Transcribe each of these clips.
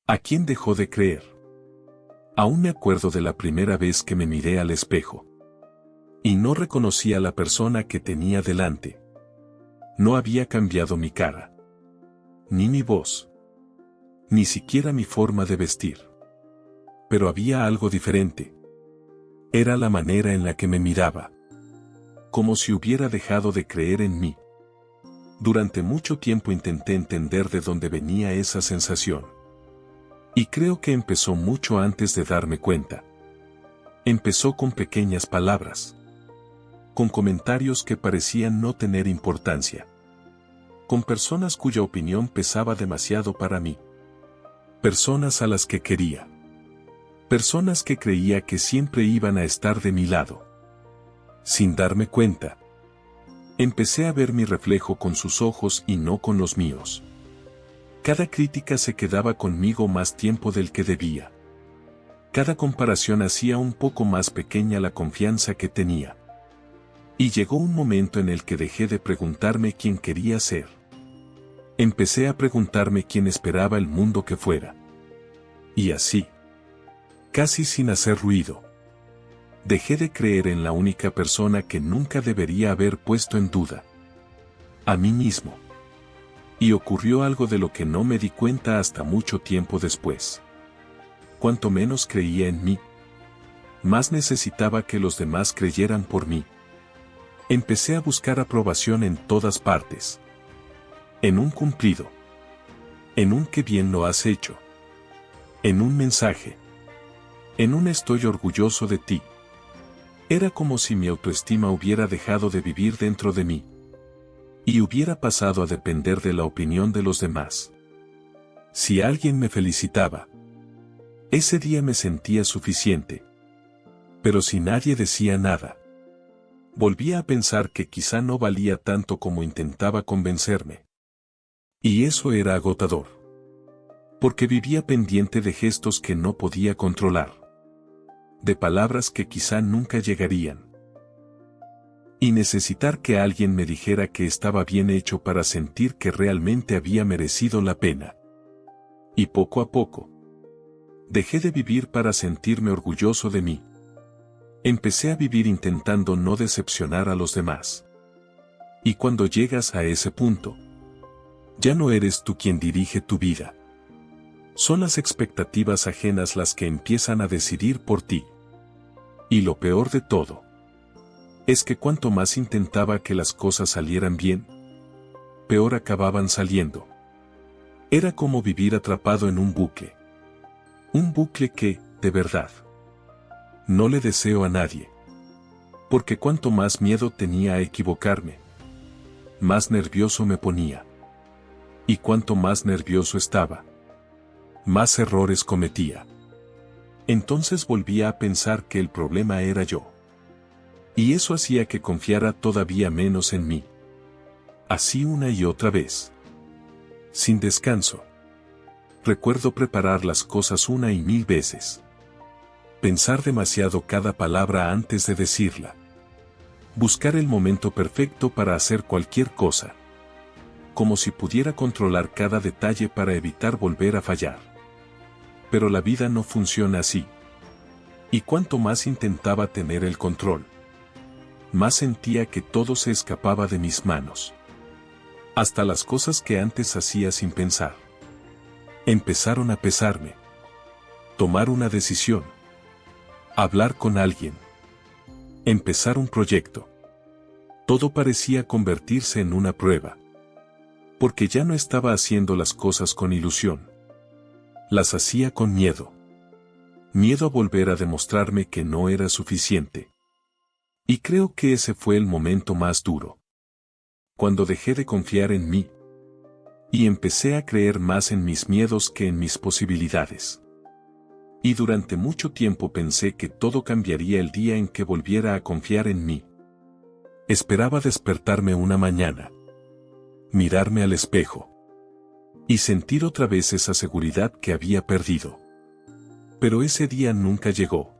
¿A quién dejó de creer? Aún me acuerdo de la primera vez que me miré al espejo. Y no reconocí a la persona que tenía delante. No había cambiado mi cara. Ni mi voz. Ni siquiera mi forma de vestir. Pero había algo diferente. Era la manera en la que me miraba. Como si hubiera dejado de creer en mí. Durante mucho tiempo intenté entender de dónde venía esa sensación. Y creo que empezó mucho antes de darme cuenta. Empezó con pequeñas palabras. Con comentarios que parecían no tener importancia. Con personas cuya opinión pesaba demasiado para mí. Personas a las que quería. Personas que creía que siempre iban a estar de mi lado. Sin darme cuenta. Empecé a ver mi reflejo con sus ojos y no con los míos. Cada crítica se quedaba conmigo más tiempo del que debía. Cada comparación hacía un poco más pequeña la confianza que tenía. Y llegó un momento en el que dejé de preguntarme quién quería ser. Empecé a preguntarme quién esperaba el mundo que fuera. Y así, casi sin hacer ruido, dejé de creer en la única persona que nunca debería haber puesto en duda. A mí mismo. Y ocurrió algo de lo que no me di cuenta hasta mucho tiempo después. Cuanto menos creía en mí, más necesitaba que los demás creyeran por mí. Empecé a buscar aprobación en todas partes. En un cumplido. En un qué bien lo has hecho. En un mensaje. En un estoy orgulloso de ti. Era como si mi autoestima hubiera dejado de vivir dentro de mí. Y hubiera pasado a depender de la opinión de los demás. Si alguien me felicitaba, ese día me sentía suficiente. Pero si nadie decía nada, volvía a pensar que quizá no valía tanto como intentaba convencerme. Y eso era agotador. Porque vivía pendiente de gestos que no podía controlar. De palabras que quizá nunca llegarían. Y necesitar que alguien me dijera que estaba bien hecho para sentir que realmente había merecido la pena. Y poco a poco, dejé de vivir para sentirme orgulloso de mí. Empecé a vivir intentando no decepcionar a los demás. Y cuando llegas a ese punto, ya no eres tú quien dirige tu vida. Son las expectativas ajenas las que empiezan a decidir por ti. Y lo peor de todo, es que cuanto más intentaba que las cosas salieran bien, peor acababan saliendo. Era como vivir atrapado en un bucle. Un bucle que, de verdad, no le deseo a nadie. Porque cuanto más miedo tenía a equivocarme, más nervioso me ponía. Y cuanto más nervioso estaba, más errores cometía. Entonces volvía a pensar que el problema era yo. Y eso hacía que confiara todavía menos en mí. Así una y otra vez. Sin descanso. Recuerdo preparar las cosas una y mil veces. Pensar demasiado cada palabra antes de decirla. Buscar el momento perfecto para hacer cualquier cosa. Como si pudiera controlar cada detalle para evitar volver a fallar. Pero la vida no funciona así. Y cuanto más intentaba tener el control, más sentía que todo se escapaba de mis manos. Hasta las cosas que antes hacía sin pensar. Empezaron a pesarme. Tomar una decisión. Hablar con alguien. Empezar un proyecto. Todo parecía convertirse en una prueba. Porque ya no estaba haciendo las cosas con ilusión. Las hacía con miedo. Miedo a volver a demostrarme que no era suficiente. Y creo que ese fue el momento más duro. Cuando dejé de confiar en mí. Y empecé a creer más en mis miedos que en mis posibilidades. Y durante mucho tiempo pensé que todo cambiaría el día en que volviera a confiar en mí. Esperaba despertarme una mañana. Mirarme al espejo. Y sentir otra vez esa seguridad que había perdido. Pero ese día nunca llegó.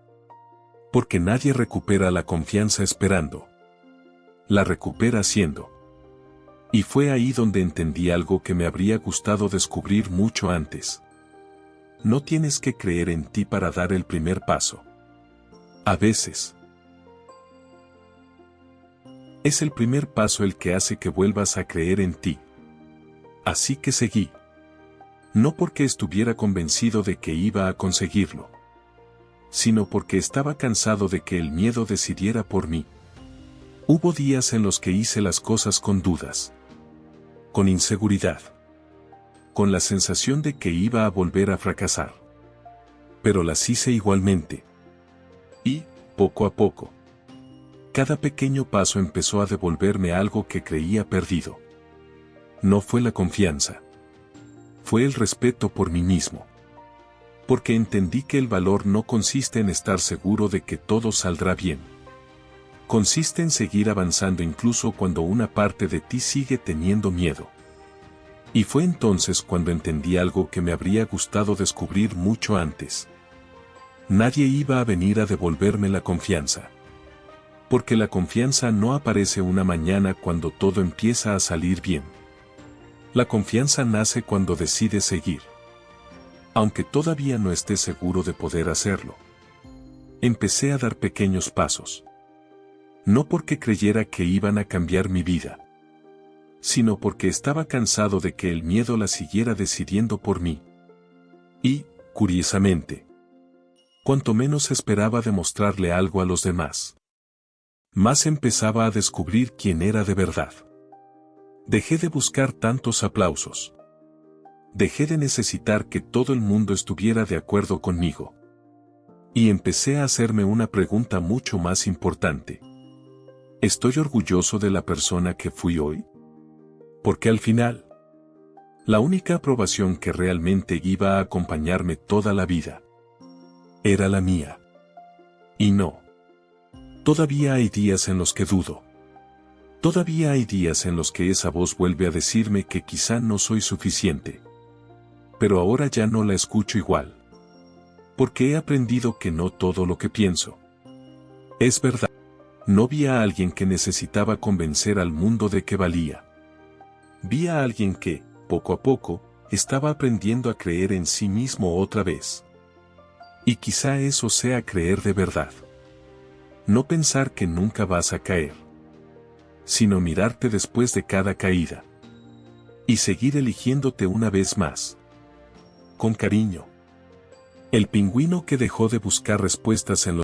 Porque nadie recupera la confianza esperando. La recupera haciendo. Y fue ahí donde entendí algo que me habría gustado descubrir mucho antes. No tienes que creer en ti para dar el primer paso. A veces, es el primer paso el que hace que vuelvas a creer en ti. Así que seguí. No porque estuviera convencido de que iba a conseguirlo, sino porque estaba cansado de que el miedo decidiera por mí. Hubo días en los que hice las cosas con dudas, con inseguridad, con la sensación de que iba a volver a fracasar. Pero las hice igualmente. Y, poco a poco, cada pequeño paso empezó a devolverme algo que creía perdido. No fue la confianza. Fue el respeto por mí mismo. Porque entendí que el valor no consiste en estar seguro de que todo saldrá bien. Consiste en seguir avanzando incluso cuando una parte de ti sigue teniendo miedo. Y fue entonces cuando entendí algo que me habría gustado descubrir mucho antes. Nadie iba a venir a devolverme la confianza. Porque la confianza no aparece una mañana cuando todo empieza a salir bien. La confianza nace cuando decides seguir. Aunque todavía no esté seguro de poder hacerlo. Empecé a dar pequeños pasos. No porque creyera que iban a cambiar mi vida, sino porque estaba cansado de que el miedo la siguiera decidiendo por mí. Y, curiosamente, cuanto menos esperaba demostrarle algo a los demás, más empezaba a descubrir quién era de verdad. Dejé de buscar tantos aplausos. Dejé de necesitar que todo el mundo estuviera de acuerdo conmigo. Y empecé a hacerme una pregunta mucho más importante. ¿Estoy orgulloso de la persona que fui hoy? Porque al final, la única aprobación que realmente iba a acompañarme toda la vida era la mía. Y no. Todavía hay días en los que dudo. Todavía hay días en los que esa voz vuelve a decirme que quizá no soy suficiente. Pero ahora ya no la escucho igual. Porque he aprendido que no todo lo que pienso es verdad. No vi a alguien que necesitaba convencer al mundo de que valía. Vi a alguien que, poco a poco, estaba aprendiendo a creer en sí mismo otra vez. Y quizá eso sea creer de verdad. No pensar que nunca vas a caer, sino mirarte después de cada caída. Y seguir eligiéndote una vez más. Con cariño. El pingüino que dejó de buscar respuestas en los